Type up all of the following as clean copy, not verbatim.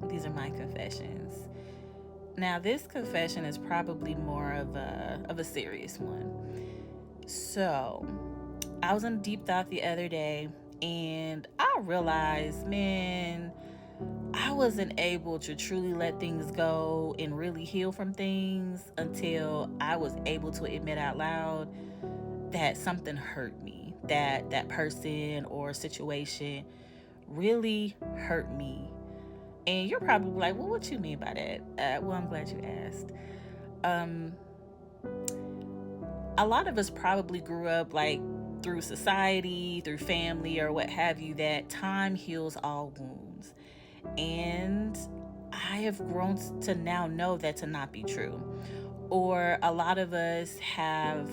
These are my confessions. Now, this confession is probably more of a serious one. So, I was in deep thought the other day, and I realized, man, I wasn't able to truly let things go and really heal from things until I was able to admit out loud that something hurt me, that that person or situation really hurt me. And you're probably like, well, what you mean by that? Well, I'm glad you asked. Um, a lot of us probably grew up like through society, through family, or what have you, that time heals all wounds. And I have grown to now know that to not be true. Or a lot of us have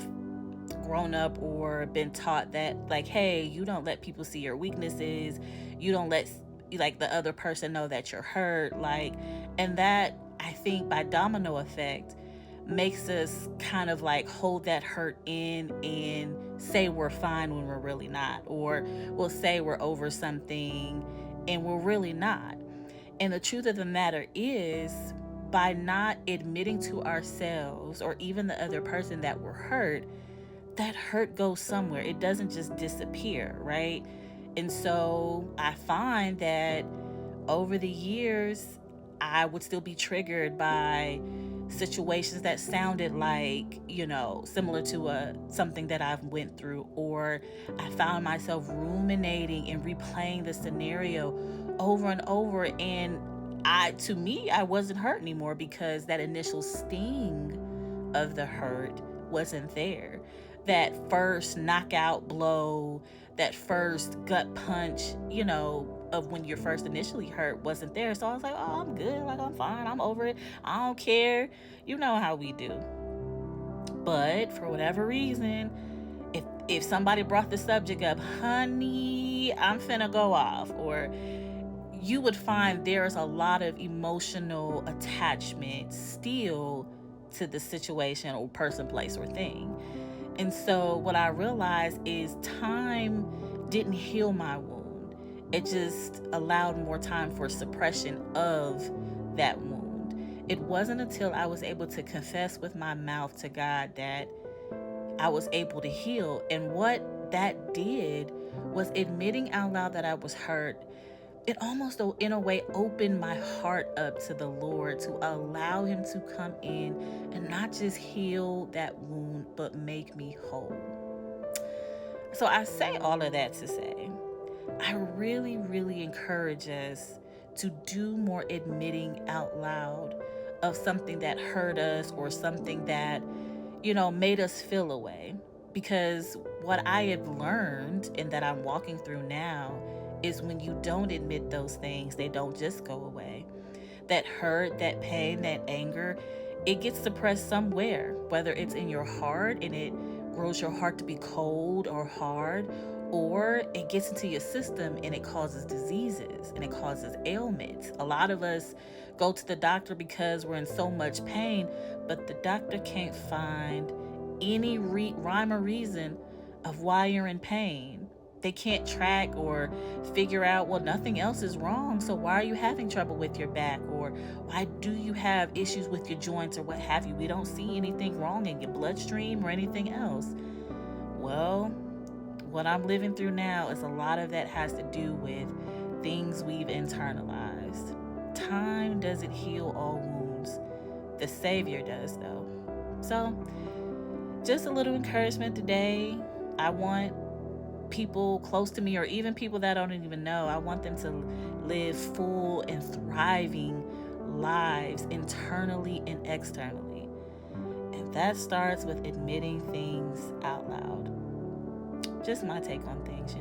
grown up or been taught that, like, hey, you don't let people see your weaknesses, you don't let like the other person know that you're hurt, like, and that, I think, by domino effect makes us kind of like hold that hurt in and say we're fine when we're really not, or we'll say we're over something and we're really not. And the truth of the matter is, by not admitting to ourselves or even the other person that we're hurt, that hurt goes somewhere. It doesn't just disappear, right? And so I find that over the years, I would still be triggered by situations that sounded like, similar to something that I've went through, or I found myself ruminating and replaying the scenario over and over, and to me, I wasn't hurt anymore because that initial sting of the hurt wasn't there. That first knockout blow, that first gut punch, of when you're first initially hurt wasn't there. So I was like, oh, I'm good. Like, I'm fine. I'm over it. I don't care. You know how we do. But for whatever reason, if somebody brought the subject up, honey, I'm finna go off, or you would find there's a lot of emotional attachment still to the situation or person, place, or thing. And so what I realized is time didn't heal my wound. It just allowed more time for suppression of that wound. It wasn't until I was able to confess with my mouth to God that I was able to heal. And what that did was admitting out loud that I was hurt. It almost, in a way, opened my heart up to the Lord to allow Him to come in and not just heal that wound, but make me whole. So I say all of that to say, I really, really encourage us to do more admitting out loud of something that hurt us or something that, made us feel away. Because what I have learned and that I'm walking through now is when you don't admit those things, they don't just go away. That hurt, that pain, that anger, it gets suppressed somewhere, whether it's in your heart and it grows your heart to be cold or hard, or it gets into your system and it causes diseases and it causes ailments. A lot of us go to the doctor because we're in so much pain, but the doctor can't find any rhyme or reason of why you're in pain. They can't track or figure out, well, nothing else is wrong, so why are you having trouble with your back? Or why do you have issues with your joints or what have you? We don't see anything wrong in your bloodstream or anything else. Well, what I'm living through now is a lot of that has to do with things we've internalized. Time doesn't heal all wounds. The Savior does, though. So, just a little encouragement today. I want people close to me, or even people that I don't even know, I want them to live full and thriving lives internally and externally. And that starts with admitting things out loud. Just my take on things,